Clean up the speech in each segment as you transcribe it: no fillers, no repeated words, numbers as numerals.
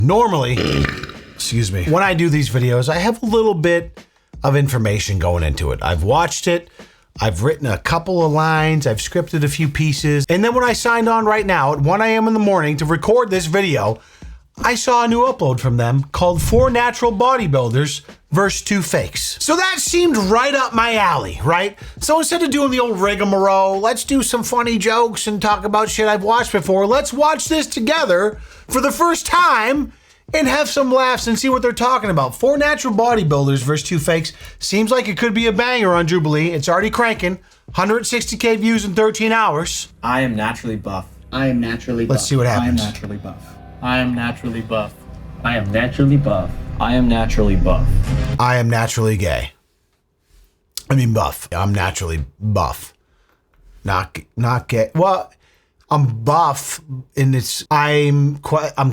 Normally, excuse me, when I do these videos, I have a little bit of information going into it. I've watched it. I've written a couple of lines. I've scripted a few pieces. And then when I signed on right now at 1 a.m. in the morning to record this video, I saw a new upload from them called 4 Natural Bodybuilders versus 2 Fakes. So that seemed right up my alley, right? So instead of doing the old rigmarole, let's do some funny jokes and talk about shit I've watched before. Let's watch this together for the first time and have some laughs and see what they're talking about. 4 Natural Bodybuilders versus 2 Fakes. Seems like it could be a banger on Jubilee. It's already cranking. 160K views in 13 hours. I am naturally buff. I am naturally buff. Let's see what happens. I am naturally buff. I am naturally buff. I am naturally buff. I am naturally buff. I am naturally gay. I mean buff. I'm naturally buff. Not gay. Well, I'm buff and I'm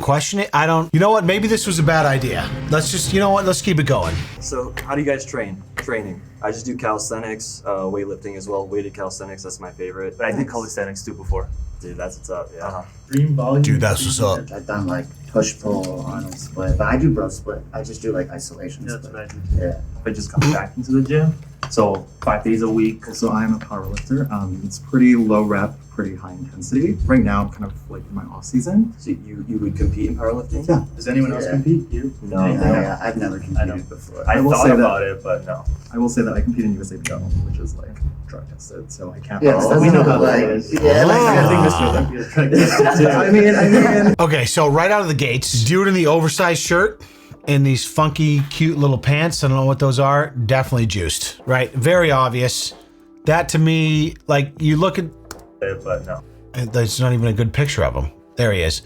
questioning. I don't, you know what? Maybe this was a bad idea. Let's just, you know what? Let's keep it going. So how do you guys train? Training. I just do calisthenics, weightlifting as well. Weighted calisthenics, that's my favorite. But I did calisthenics too before. Dude, that's what's up, yeah. Dream volume. Dude, that's what's up. I've done like push pull, Arnold split, but I do bro split. I just do like isolation That's split. what I do. Yeah. I just come back into the gym. So 5 days a week. So I am a power lifter. It's pretty low rep, pretty high intensity. Right now, I'm kind of like in my off season. So you would compete in powerlifting? Yeah. Does anyone else compete? You? No. Yeah, I've never competed before. I will thought say that- about it, but no. I will say that I compete in USAPL, which is like drug tested, so I can't. Yes, that's we know not how like, that is. yeah, like, I think Mr. Olympia is trying to get it. I mean. Okay, so right out of the gates, dude in the oversized shirt and these funky, cute little pants, I don't know what those are, definitely juiced, right? Very obvious. That to me, like you look at, But no. there's not even a good picture of him. There he is.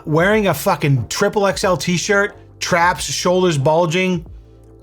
Wearing a fucking triple XL t-shirt, traps, shoulders bulging,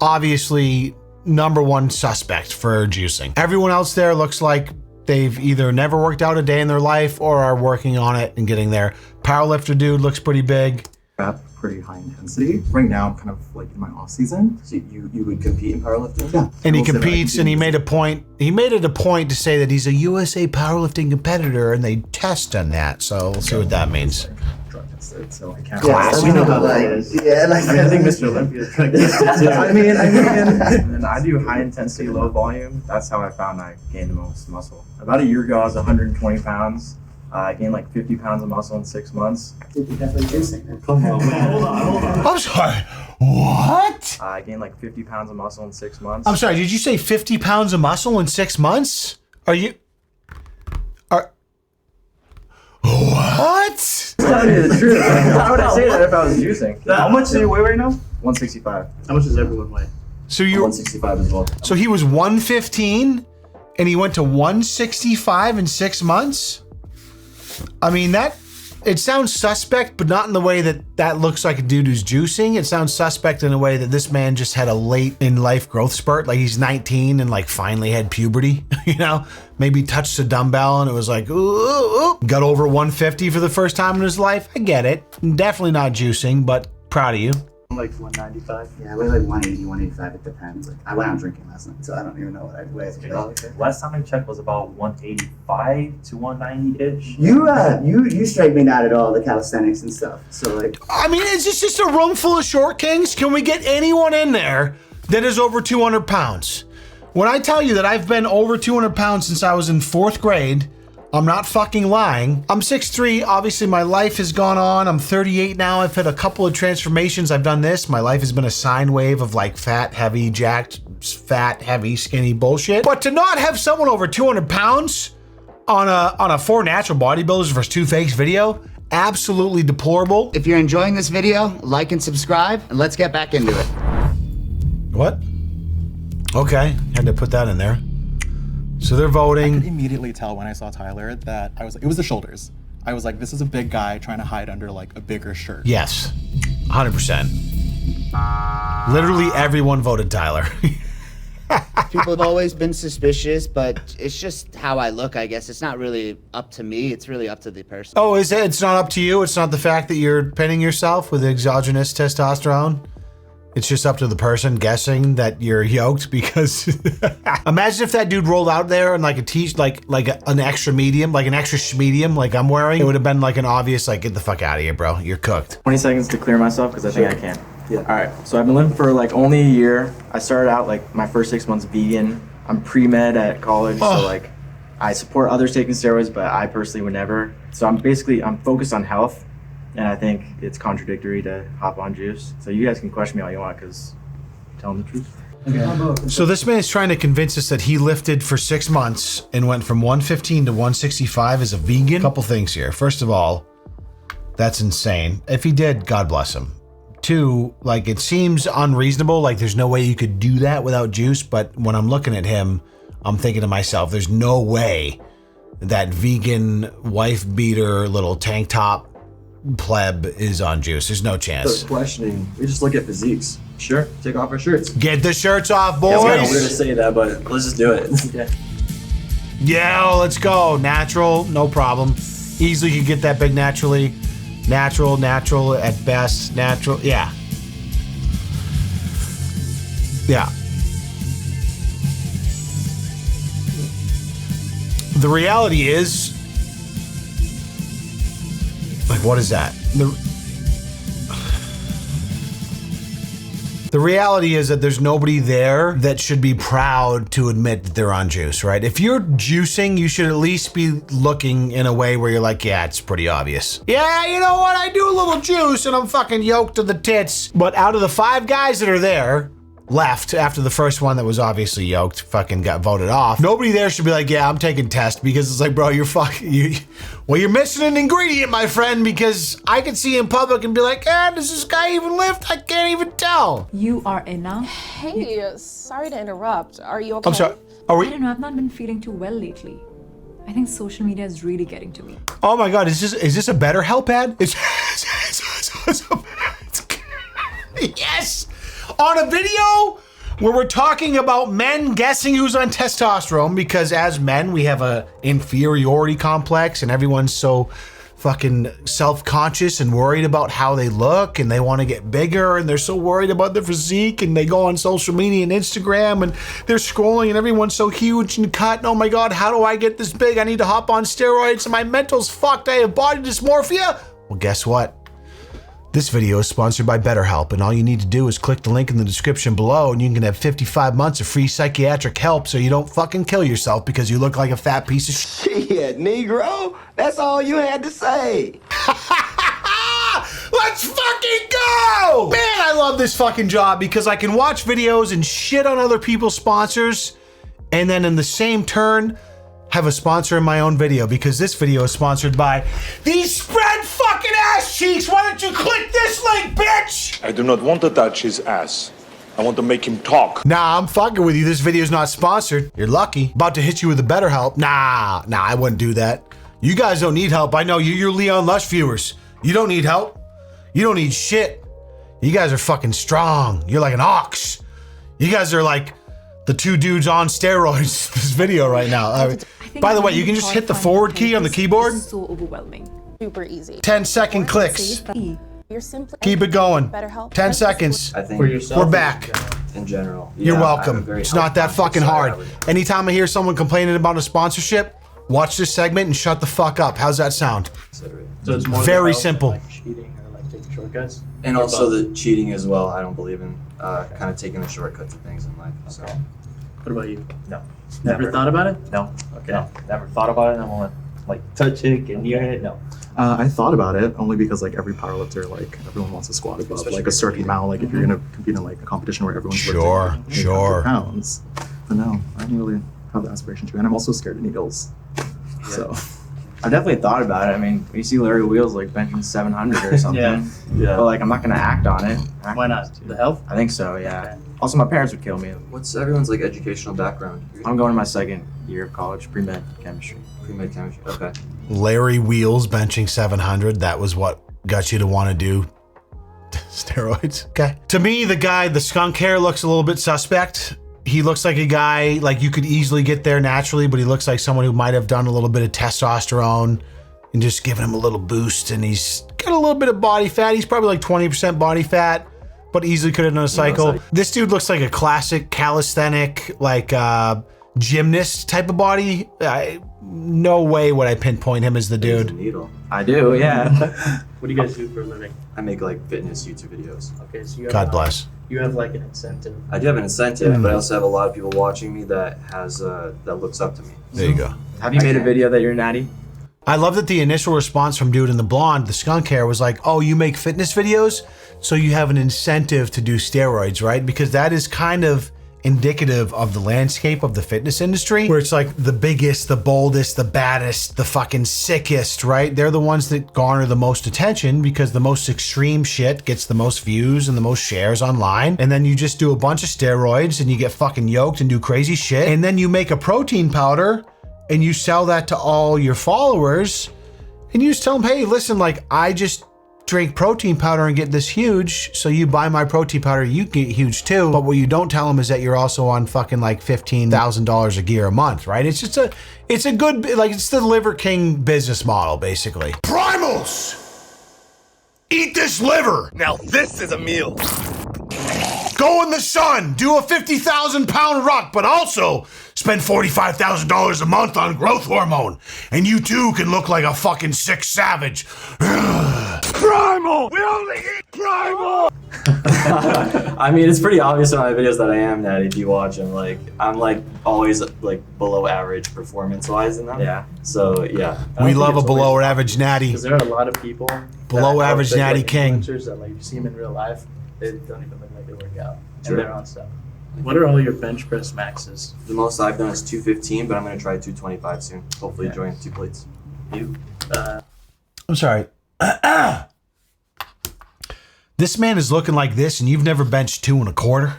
obviously #1 suspect for juicing. Everyone else there looks like they've either never worked out a day in their life or are working on it and getting there. Powerlifter dude looks pretty big. Rep, pretty high intensity. Right now, I'm kind of like in my off season. So you would compete in powerlifting? Yeah. And he I will say that I competes, compete and he in made a point. He made it a point to say that he's a USA powerlifting competitor, and they test on that. So we'll see what that means. drug tested, so I can't. yeah, that's we know not how like, that is. yeah, like, I think Mr. Olympia is trying to get it too. I mean. And then I do high intensity, low volume. That's how I found I gained the most muscle. About a year ago, I was 120 pounds. I gained like 50 pounds of muscle in 6 months. You're definitely juicing. Come on, wait, hold on. I'm sorry. What? I gained like 50 pounds of muscle in 6 months. I'm sorry. Did you say 50 pounds of muscle in 6 months? Are what? telling you the truth. Why would I say that if I was juicing? How much do you weigh right now? 165. How much does everyone weigh? So you. 165 as well. So he was 115, and he went to 165 in 6 months. I mean that. It sounds suspect, but not in the way that looks like a dude who's juicing. It sounds suspect in a way that this man just had a late in life growth spurt. Like he's 19 and like finally had puberty, you know? Maybe touched a dumbbell and it was like, ooh. Got over 150 for the first time in his life. I get it. Definitely not juicing, but proud of you. I'm like 195. Yeah, I weigh like 180, 185, it depends. Like, I went out drinking last night, so I don't even know what I weigh. Last time I checked was about 185 to 190-ish. You straight me not at all, the calisthenics and stuff. So like, I mean, is this just a room full of short kings? Can we get anyone in there that is over 200 pounds? When I tell you that I've been over 200 pounds since I was in 4th grade, I'm not fucking lying. I'm 6'3", obviously my life has gone on. I'm 38 now, I've had a couple of transformations. I've done this. My life has been a sine wave of like fat, heavy, jacked, fat, heavy, skinny bullshit. But to not have someone over 200 pounds on a 4 Natural Bodybuilders versus 2 Fakes video, absolutely deplorable. if you're enjoying this video, like and subscribe, and let's get back into it. What? Okay, had to put that in there. So they're I could voting. immediately tell when I saw Tyler that it was the shoulders. I was like, this is a big guy trying to hide under like a bigger shirt. Yes, 100%. Literally everyone voted Tyler. People have always been suspicious, but it's just how I look, I guess. It's not really up to me, it's really up to the person. Oh, is it? It's not up to you? It's not the fact that you're pinning yourself with exogenous testosterone? It's just up to the person guessing that you're yoked because imagine if that dude rolled out there in like an extra medium, like an extra medium like I'm wearing. It would have been like an obvious like, get the fuck out of here, bro. You're cooked. 20 seconds to clear myself because I think I can. Yeah. All right. So I've been living for like only a year. I started out like my first 6 months vegan. I'm pre-med at college, so like I support others taking steroids, but I personally would never. So I'm focused on health. And I think it's contradictory to hop on juice. So you guys can question me all you want because I'm telling the truth. Okay. So this man's trying to convince us that he lifted for 6 months and went from 115 to 165 as a vegan. Couple things here. First of all, that's insane. If he did, God bless him. 2, like it seems unreasonable. Like there's no way you could do that without juice. But when I'm looking at him, I'm thinking to myself, there's no way that vegan wife beater little tank top pleb is on juice. There's no chance. So questioning, we just look at physiques. Sure. Take off our shirts. Get the shirts off, boys. It's kind of weird to say that, but let's just do it. Yeah. Yeah, let's go. Natural, no problem. Easily could get that big naturally. Natural at best. Natural, yeah. Yeah. The reality is, like, what is that? The reality is that there's nobody there that should be proud to admit that they're on juice, right? If you're juicing, you should at least be looking in a way where you're like, yeah, it's pretty obvious. Yeah, you know what? I do a little juice and I'm fucking yoked to the tits. But out of the 5 guys that are there, left after the first one that was obviously yoked fucking got voted off, nobody there should be like, yeah, I'm taking test, because it's like, bro, you're you're missing an ingredient, my friend, because I could see in public and be like, does this guy even lift? I can't even tell. You are enough. Hey, sorry to interrupt. Are you okay? I'm sorry. Are I we? don't know, I've not been feeling too well lately. I think social media is really getting to me. Oh my God, is this a BetterHelp ad? Yes! On a video where we're talking about men guessing who's on testosterone, because as men, we have a inferiority complex and everyone's so fucking self-conscious and worried about how they look and they want to get bigger and they're so worried about their physique and they go on social media and Instagram and they're scrolling and everyone's so huge and cut and oh my God, how do I get this big? I need to hop on steroids and my mental's fucked. I have body dysmorphia. Well, guess what? This video is sponsored by BetterHelp, and all you need to do is click the link in the description below and you can have 55 months of free psychiatric help so you don't fucking kill yourself because you look like a fat piece of Shit, Negro. That's all you had to say. Let's fucking go! Man, I love this fucking job because I can watch videos and shit on other people's sponsors and then in the same turn, have a sponsor in my own video, because this video is sponsored by these spread fucking ass cheeks. Why don't you click this link, bitch? I do not want to touch his ass. I want to make him talk. Nah, I'm fucking with you. This video's not sponsored. You're lucky. About to hit you with the BetterHelp. Nah, I wouldn't do that. You guys don't need help. I know you're Leon Lush viewers. You don't need help. You don't need shit. You guys are fucking strong. You're like an ox. You guys are like the 2 dudes on steroids. This video right now. By the way, you can just hit the forward key on the keyboard. So overwhelming. Super easy. 10-second clicks. You're simply Keep it going. BetterHelp. 10 seconds. I think For yourself. We're back. in general. You're Yeah, welcome. I'm a very It's not that fucking health-conscious, hard. so I would- Anytime I hear someone complaining about a sponsorship, watch this segment and shut the fuck up. How's that sound? consider it. So it's more Very about, simple. Like cheating or like taking shortcuts. And Or also both? the cheating as well. I don't believe in kind of taking the shortcuts of things in life. So What about you? No. Never thought about it? No. Okay. No. Never thought about it. I won't like touch it, get near it. No. I thought about it only because like every powerlifter, like everyone wants to squat above Especially like a certain amount. Like if you're gonna compete in like a competition where everyone's Sure, lifting sure. 800 pounds, but no, I don't really have the aspiration to. And I'm also scared of needles. So I've definitely thought about it. I mean, you see Larry Wheels like benching 700 or something. Yeah. But like, I'm not gonna act on it. Why not? The health? I think so. Yeah. Also, my parents would kill me. what's everyone's like educational background? I'm going to my second year of college, pre-med chemistry. Pre-med chemistry. Okay. Larry Wheels benching 700. That was what got you to want to do steroids. Okay. To me, the skunk hair looks a little bit suspect. He looks like a guy, like you could easily get there naturally, but he looks like someone who might have done a little bit of testosterone and just given him a little boost. And he's got a little bit of body fat. He's probably like 20% body fat. but easily could have done a cycle. This dude looks like a classic calisthenic, like gymnast type of body. No way would I pinpoint him as the dude. Needle. I do, yeah. What do you guys do for a living? I make like fitness YouTube videos. Okay, so you have, God bless. You have like an incentive. I do have an incentive, but I also have a lot of people watching me that has that looks up to me. There you go. Have you made a video that you're natty? I love that the initial response from dude in the blonde, the skunk hair, was like, oh, you make fitness videos, so you have an incentive to do steroids, right? Because that is kind of indicative of the landscape of the fitness industry, where it's like the biggest, the boldest, the baddest, the fucking sickest, right? They're the ones that garner the most attention because the most extreme shit gets the most views and the most shares online. And then you just do a bunch of steroids and you get fucking yoked and do crazy shit. And then you make a protein powder and you sell that to all your followers and you just tell them, hey, listen, like I just drink protein powder and get this huge, so you buy my protein powder, you get huge too. But what you don't tell them is that you're also on fucking like $15,000 a gear a month, right? It's just it's a good, like it's the Liver King business model, basically. Primals! Eat this liver! Now this is a meal. Go in the sun, do a 50,000 pound ruck, but also spend $45,000 a month on growth hormone. And you too can look like a fucking sick savage. Primal! We only eat primal! I mean, it's pretty obvious in my videos that I am natty if you watch them. Like, I'm like always like below average performance-wise in them. Yeah. So yeah. We love a below average natty. Because there are a lot of people. Below that average are big, natty like, king. influencers that like you see them in real life, they don't even look like they work out. And they're on stuff. What are all your bench press maxes? The most I've done is 215, but I'm gonna try 225 soon. Hopefully join 2 plates. You? I'm sorry. This man is looking like this and you've never benched 2 1/4.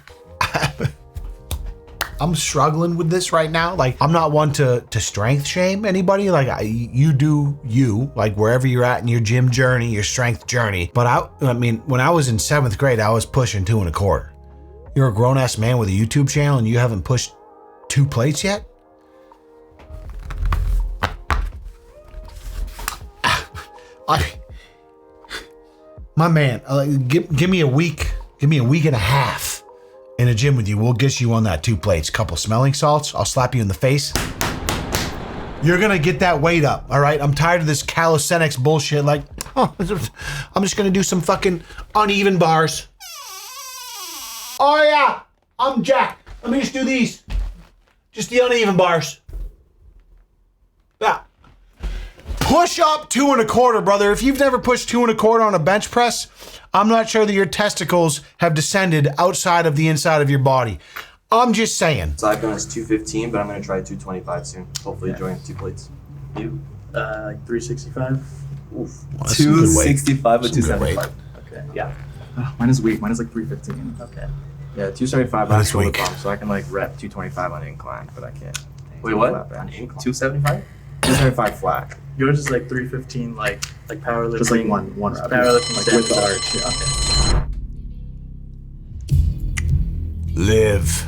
I'm struggling with this right now. Like, I'm not one to strength shame anybody. Like, you do you, like wherever you're at in your gym journey, your strength journey. But I mean, when I was in 7th grade, I was pushing 2 1/4. You're a grown ass man with a YouTube channel and you haven't pushed 2 plates yet? My man, give me a week. Give me a week and a half in a gym with you. We'll get you on that 2 plates. Couple smelling salts. I'll slap you in the face. You're gonna get that weight up, all right? I'm tired of this calisthenics bullshit. Like, oh, I'm just gonna do some fucking uneven bars. Oh yeah, I'm jacked. Let me just do these. Just the uneven bars. Yeah. Push up 2 1/4, brother. If you've never pushed 2 1/4 on a bench press, I'm not sure that your testicles have descended outside of the inside of your body. I'm just saying. So I've done is 215, but I'm gonna try 225 soon. Hopefully join 2 plates. You? Like 365? Oof. 265 with Some good 275. Okay, yeah. Mine is weak. Mine is like 315. Okay. Yeah, 275 That on is shoulder weak. pump, so I can like rep 225 on incline, but I can't. Wait, what? Flat bench. 275? 275 flat. Yours is like 315, like powerlifting. Just like one rep. Powerlifting Like with the step. arch. Yeah. Live.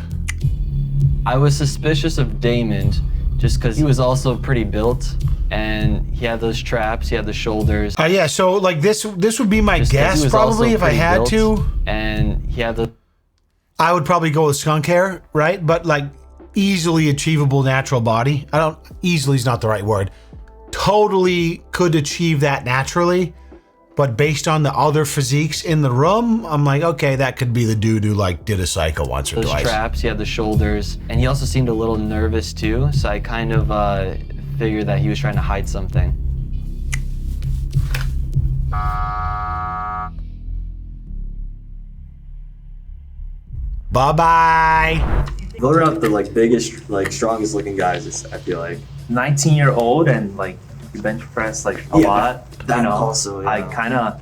I was suspicious of Damon just because he was also pretty built and he had those traps, he had the shoulders. Yeah, so like this would be my Just 'cause he guess was probably also if I pretty had built, to. And he had the I would probably go with skunk hair, right? But like easily achievable natural body. Easily is not the right word. Totally could achieve that naturally. But based on the other physiques in the room, I'm like, okay, that could be the dude who like did a cycle once or those twice. traps, he had the shoulders, and he also seemed a little nervous too, so I kind of figured that he was trying to hide something. Bye-bye. Those are not the like biggest, like strongest looking guys. I feel like 19-year-old and like you bench press like a lot. that you know, also, I yeah. kind of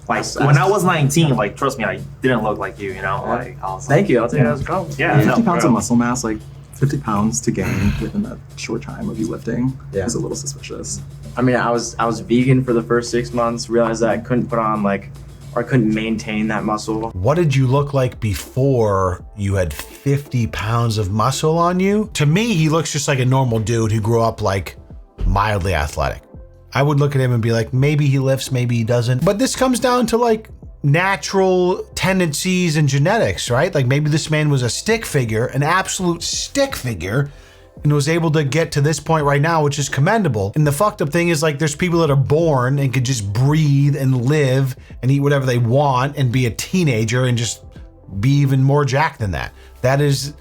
like when I was 19. Like trust me, I didn't look like you. You know, like I was Thank you. I'll take yeah. that as a compliment. Yeah, 50 no, pounds bro. of muscle mass, like 50 pounds to gain within that short time of you lifting Yeah. is a little suspicious. I mean, I was vegan for the first 6 months. Realized that I couldn't put on or I couldn't maintain that muscle. What did you look like before you had 50 pounds of muscle on you? To me, he looks just like a normal dude who grew up like mildly athletic. I would look at him and be like, maybe he lifts, maybe he doesn't. But this comes down to like natural tendencies and genetics, right? Like maybe this man was a stick figure, an absolute stick figure, and was able to get to this point right now, which is commendable. And the fucked up thing is like there's people that are born and could just breathe and live and eat whatever they want and be a teenager and just be even more jacked than that. That is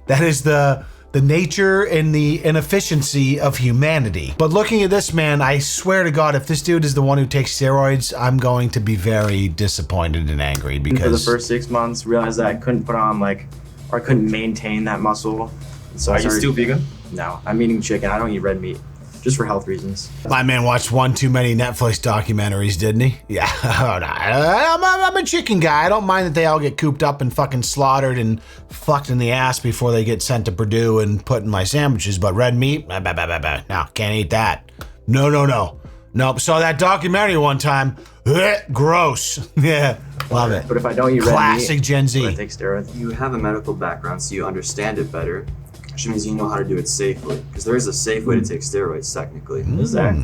the nature and the inefficiency of humanity. But looking at this man, I swear to God, if this dude is the one who takes steroids, I'm going to be very disappointed and angry because for the first 6 months, realized that I couldn't put on or I couldn't maintain that muscle. So Are you still vegan? No, I'm eating chicken. I don't eat red meat, just for health reasons. my man watched one too many Netflix documentaries, didn't he? Yeah, I'm a chicken guy. I don't mind that they all get cooped up and fucking slaughtered and fucked in the ass before they get sent to Purdue and put in my sandwiches. But red meat, no, can't eat that. No. Nope. Saw that documentary one time. Gross. Yeah, love it. But if I don't eat classic red meat, Gen Z. I take steroids. You have a medical background, so you understand it better, which means you know how to do it safely. Because there is a safe way to take steroids, technically. Is that?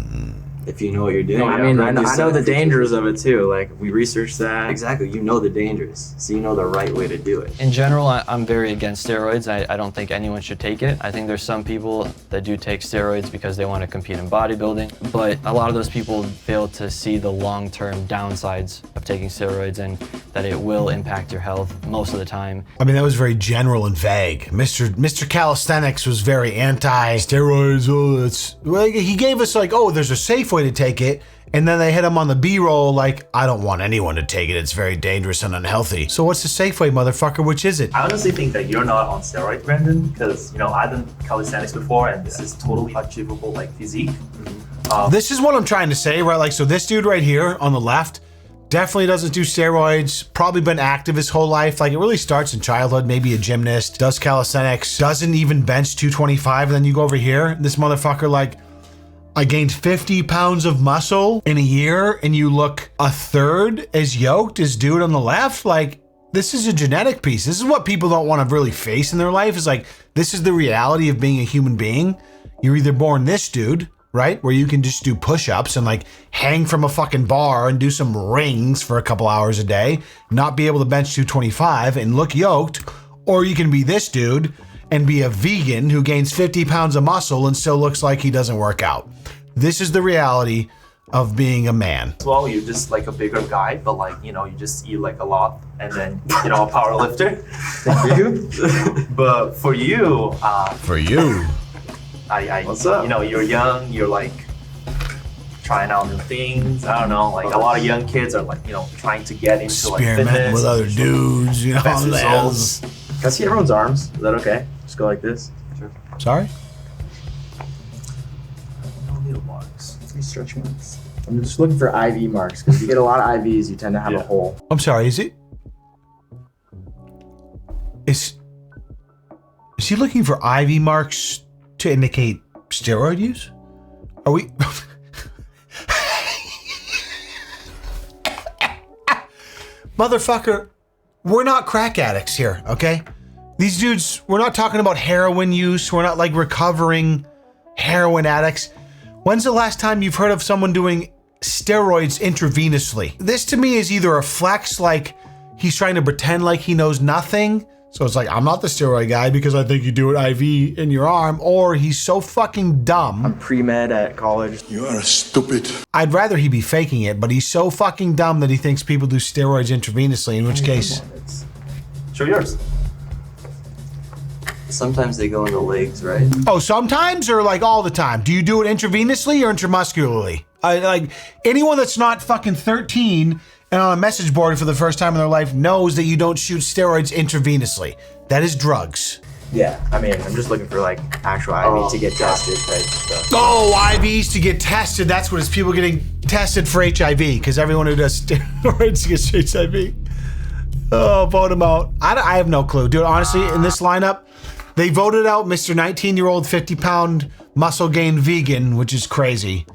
If you know what you're doing. No, I mean, I know the dangers of it too. Like, we researched that. Exactly, you know the dangers, so you know the right way to do it. In general, I'm very against steroids. I don't think anyone should take it. I think there's some people that do take steroids because they want to compete in bodybuilding, but a lot of those people fail to see the long-term downsides of taking steroids and that it will impact your health most of the time. I mean, that was very general and vague. Mr. Calisthenics was very anti-steroids. Oh, it's well, he gave us like, oh, there's a safe way to take it, and then they hit him on the B-roll like, I don't want anyone to take it. It's very dangerous and unhealthy. So what's the safe way, motherfucker? Which is it? I honestly think that you're not on steroids, Brandon, because I've done calisthenics before, and this is totally achievable like physique. This is what I'm trying to say, right? Like, so this dude right here on the left definitely doesn't do steroids, probably been active his whole life. Like, it really starts in childhood, maybe a gymnast, does calisthenics, doesn't even bench 225, and then you go over here, this motherfucker like, I gained 50 pounds of muscle in a year, and you look a third as yoked as dude on the left. Like, this is a genetic piece. This is what people don't want to really face in their life, is like, this is the reality of being a human being. You're either born this dude, right? Where you can just do push-ups and like hang from a fucking bar and do some rings for a couple hours a day, not be able to bench 225 and look yoked, or you can be this dude and be a vegan who gains 50 pounds of muscle and still looks like he doesn't work out. This is the reality of being a man. Well, you're just like a bigger guy, but like, you just eat like a lot, and then, a power lifter. For you. But for you, What's up? You're young, you're like trying out new things. I don't know, like a lot of young kids are like, trying to get into like experimenting fitness with other dudes, best results. Can I see everyone's arms? Is that okay? Just go like this. Sure. Sorry? No needle marks. Any stretch marks? I'm just looking for IV marks, because if you get a lot of IVs, you tend to have a hole. I'm sorry, is he looking for IV marks to indicate steroid use? Are we? Motherfucker, we're not crack addicts here, okay? These dudes, we're not talking about heroin use. We're not like recovering heroin addicts. When's the last time you've heard of someone doing steroids intravenously? This to me is either a flex, like he's trying to pretend like he knows nothing. So it's like, I'm not the steroid guy because I think you do it IV in your arm, or he's so fucking dumb. I'm pre-med at college. You are stupid. I'd rather he be faking it, but he's so fucking dumb that he thinks people do steroids intravenously, in which case... Show yours. Sometimes they go in the legs, right? Oh, sometimes or like all the time? Do you do it intravenously or intramuscularly? Like anyone that's not fucking 13 and on a message board for the first time in their life knows that you don't shoot steroids intravenously. That is drugs. Yeah, I mean, I'm just looking for like actual IVs to get tested type stuff. Oh, IVs to get tested. That's what it's people getting tested for HIV, because everyone who does steroids gets HIV. Oh, vote him out. I have no clue. Dude, honestly, in this lineup, they voted out Mr. 19-year-old 50-pound muscle gain vegan, which is crazy.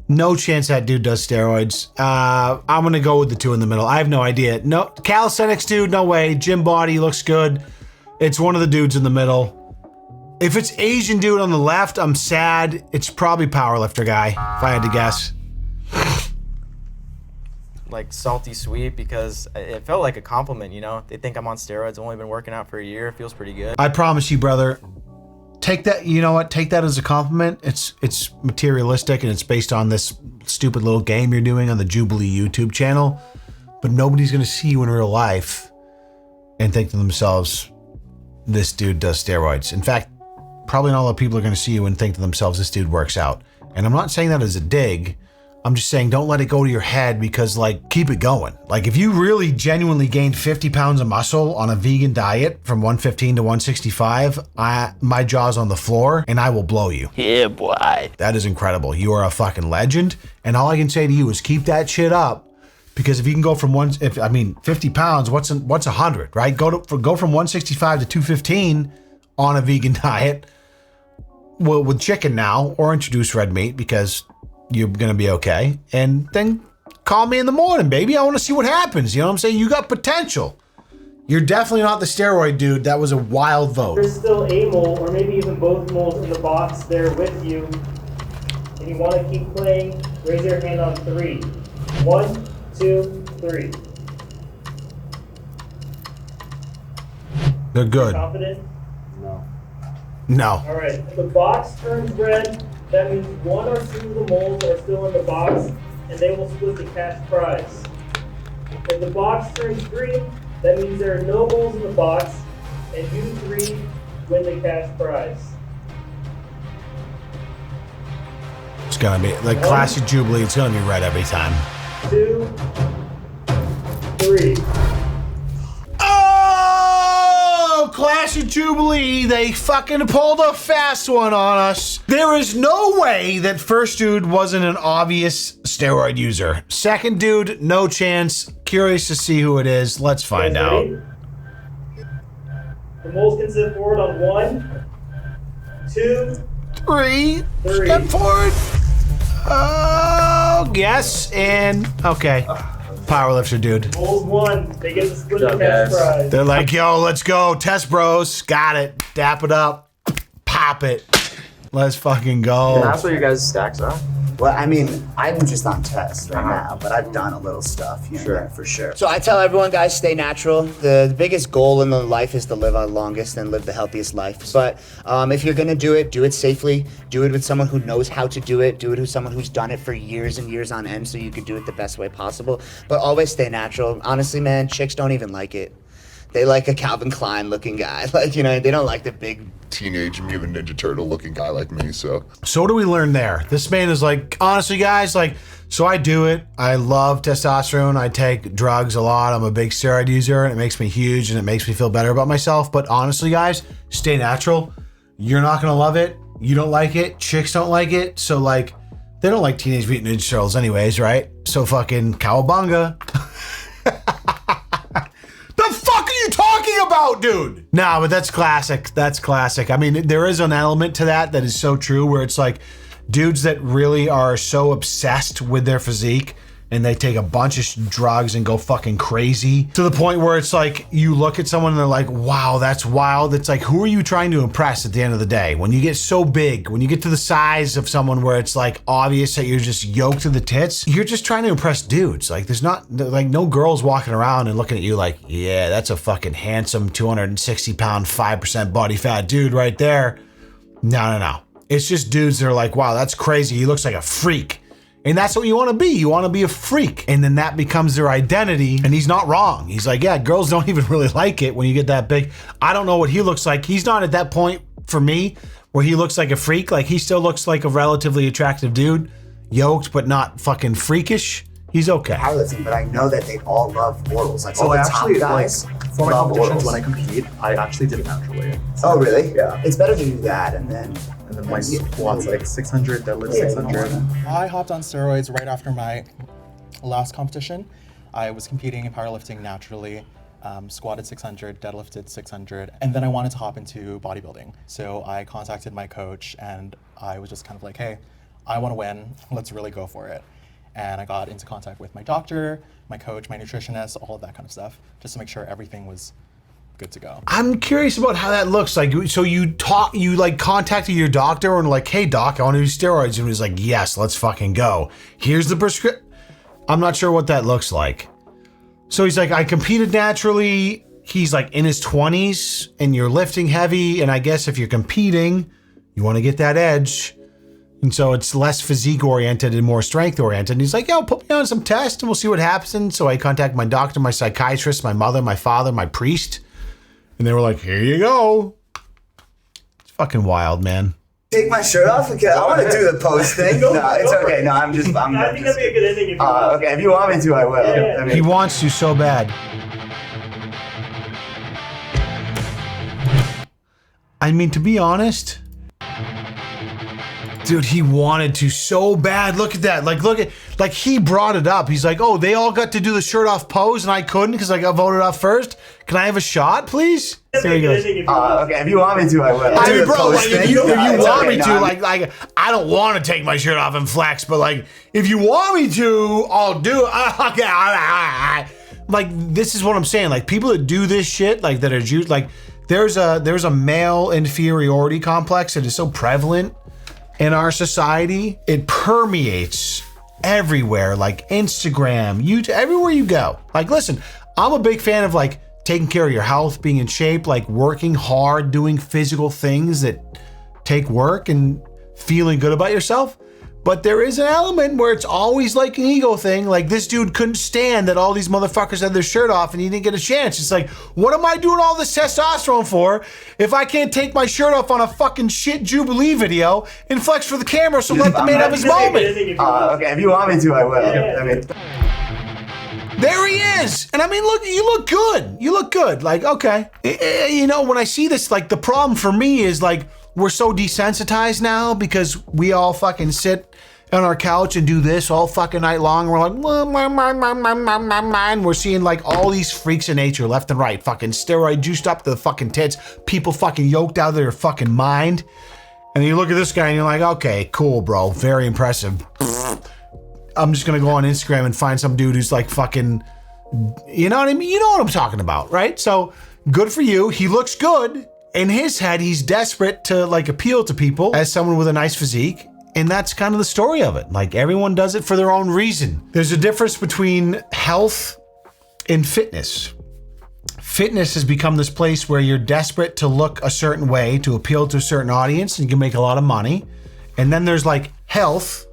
No chance that dude does steroids. I'm gonna go with the two in the middle. I have no idea. No, calisthenics dude, no way. Gym body looks good. It's one of the dudes in the middle. If it's Asian dude on the left, I'm sad. It's probably powerlifter guy, if I had to guess. like salty sweet because it felt like a compliment, you know? They think I'm on steroids. I've only been working out for a year. It feels pretty good. I promise you, brother, take that, you know what? Take that as a compliment. It's materialistic and it's based on this stupid little game you're doing on the Jubilee YouTube channel, but nobody's gonna see you in real life and think to themselves, this dude does steroids. In fact, probably not a lot of people are gonna see you and think to themselves, this dude works out. And I'm not saying that as a dig. I'm just saying don't let it go to your head because like, keep it going. Like if you really genuinely gained 50 pounds of muscle on a vegan diet from 115 to 165, my jaw's on the floor and I will blow you. Yeah, boy. That is incredible. You are a fucking legend. And all I can say to you is keep that shit up because if you can go from 50 pounds, what's 100, right? Go from 165 to 215 on a vegan diet. Well, with chicken now, or introduce red meat because you're gonna be okay. And then call me in the morning, baby. I wanna see what happens. You know what I'm saying? You got potential. You're definitely not the steroid dude. That was a wild vote. There's still a mole, or maybe even both moles in the box there with you. And you wanna keep playing, raise your hand on 3. 1, 2, 3. They're good. Confident? No. All right, if the box turns red, that means 1 or 2 of the moles are still in the box, and they will split the cash prize. If the box turns green, that means there are no moles in the box, and you 3 win the cash prize. It's gonna be like classic Jubilee. It's gonna be red every time. 2, 3. Oh, classic Jubilee. They fucking pulled a fast one on us. There is no way that first dude wasn't an obvious steroid user. Second dude, no chance. Curious to see who it is. Let's find out. The moles can step forward on 1, 2, 3. Step forward. Oh, yes, and okay. Powerlifter dude. Moles 1, they get to split the cash prize. They're like, yo, let's go. Test bros. Got it. Dap it up. Pop it. Let's fucking go. Can I ask what your guys' stacks are? Well, I mean, I'm just on test right now, but I've done a little stuff here and there for sure. So I tell everyone, guys, stay natural. The biggest goal in the life is to live our longest and live the healthiest life. But if you're gonna do it safely. Do it with someone who knows how to do it. Do it with someone who's done it for years and years on end so you can do it the best way possible. But always stay natural. Honestly, man, chicks don't even like it. They like a Calvin Klein looking guy. Like, you know, they don't like the big Teenage Mutant Ninja Turtle looking guy like me, so. So what do we learn there? This man is like, honestly, guys, like, so I do it. I love testosterone. I take drugs a lot. I'm a big steroid user and it makes me huge and it makes me feel better about myself. But honestly, guys, stay natural. You're not gonna love it. You don't like it. Chicks don't like it. So like, they don't like Teenage Mutant Ninja Turtles anyways, right? So fucking cowabunga. The fuck are you talking about, dude? Nah, but that's classic. That's classic. I mean, there is an element to that is so true where it's like dudes that really are so obsessed with their physique and they take a bunch of drugs and go fucking crazy to the point where it's like you look at someone and they're like, wow, that's wild. It's like, who are you trying to impress at the end of the day? When you get so big, when you get to the size of someone where it's like obvious that you're just yoked to the tits, you're just trying to impress dudes. Like there's not like no girls walking around and looking at you like, yeah, that's a fucking handsome 260 pound, 5% body fat dude right there. No. It's just dudes that are like, wow, that's crazy. He looks like a freak. And that's what you want to be. You want to be a freak. And then that becomes their identity. And he's not wrong. He's like, yeah, girls don't even really like it when you get that big. I don't know what he looks like. He's not at that point for me where he looks like a freak. Like he still looks like a relatively attractive dude, yoked, but not fucking freakish. He's okay. Powerlifting, but I know that they all love orals. Like all the top guys for my love competitions orals. when I compete, I actually did it naturally. Oh, really? Yeah. It's better to do that and then my squats like 600, deadlift 600. I hopped on steroids right after my last competition. I was competing in powerlifting naturally, squatted 600, deadlifted 600, and then I wanted to hop into bodybuilding. So I contacted my coach and I was just kind of like, hey, I want to win, let's really go for it. And I got into contact with my doctor, my coach, my nutritionist, all of that kind of stuff, just to make sure everything was good to go. I'm curious about how that looks. Like, so you like contacted your doctor and like, hey doc, I want to do steroids. And he was like, yes, let's fucking go. Here's the prescription. I'm not sure what that looks like. So he's like, I competed naturally. He's like in his 20s and you're lifting heavy. And I guess if you're competing, you want to get that edge. And so it's less physique oriented and more strength oriented. And he's like, yo, put me on some tests and we'll see what happens. So I contact my doctor, my psychiatrist, my mother, my father, my priest. And they were like, here you go. It's fucking wild, man. Take my shirt off? Okay, I want to do the pose thing. No, it's okay. No, I think that'd be a good ending if you want. Okay, if you want me to, I will. Yeah. I mean, he wants to so bad. I mean, to be honest, dude, he wanted to so bad. Look at that. Like he brought it up. He's like, oh, they all got to do the shirt off pose and I couldn't because I got voted off first. Can I have a shot, please? There he goes. Okay, if you want me to, I will. I mean, bro, like, if you want me to, like, I don't want to take my shirt off and flex, but like, if you want me to, I'll do it. Okay. Like, this is what I'm saying. Like, people that do this shit, like, that are Jews, like, there's a male inferiority complex that is so prevalent in our society. It permeates everywhere, like Instagram, YouTube, everywhere you go. Like, listen, I'm a big fan of like taking care of your health, being in shape, like working hard, doing physical things that take work and feeling good about yourself. But there is an element where it's always like an ego thing. Like this dude couldn't stand that all these motherfuckers had their shirt off and he didn't get a chance. It's like, what am I doing all this testosterone for if I can't take my shirt off on a fucking shit Jubilee video and flex for the camera so let the man have his moment? Okay, if you want me to, I will. I mean, there he is. And I mean, look, you look good. You look good. Like, okay. You know, when I see this, like the problem for me is like, we're so desensitized now because we all fucking sit on our couch and do this all fucking night long. We're like, and we're seeing like all these freaks of nature left and right, fucking steroid juiced up to the fucking tits, people fucking yoked out of their fucking mind. And you look at this guy and you're like, okay, cool, bro. Very impressive. I'm just gonna go on Instagram and find some dude who's like fucking, you know what I mean? You know what I'm talking about, right? So good for you. He looks good. In his head, he's desperate to like appeal to people as someone with a nice physique. And that's kind of the story of it. Like everyone does it for their own reason. There's a difference between health and fitness. Fitness has become this place where you're desperate to look a certain way to appeal to a certain audience and you can make a lot of money. And then there's like health,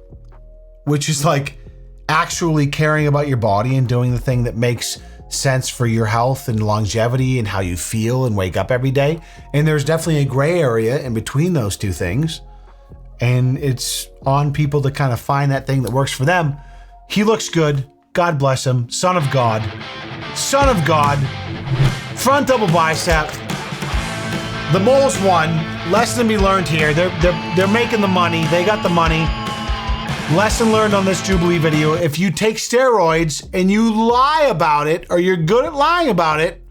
which is like actually caring about your body and doing the thing that makes sense for your health and longevity and how you feel and wake up every day. And there's definitely a gray area in between those two things. And it's on people to kind of find that thing that works for them. He looks good. God bless him. Son of God. Son of God. Front double bicep. The moles won. Lesson to be learned here. They're making the money. They got the money. Lesson learned on this Jubilee video. If you take steroids and you lie about it, or you're good at lying about it,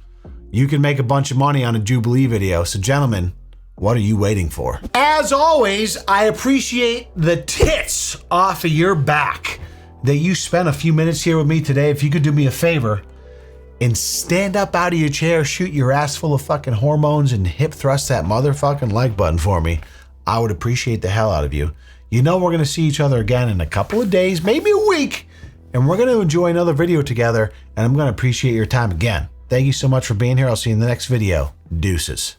you can make a bunch of money on a Jubilee video. So gentlemen, what are you waiting for? As always, I appreciate the tits off of your back that you spent a few minutes here with me today. If you could do me a favor and stand up out of your chair, shoot your ass full of fucking hormones and hip thrust that motherfucking like button for me, I would appreciate the hell out of you. You know we're going to see each other again in a couple of days, maybe a week, and we're going to enjoy another video together, and I'm going to appreciate your time again. Thank you so much for being here. I'll see you in the next video. Deuces.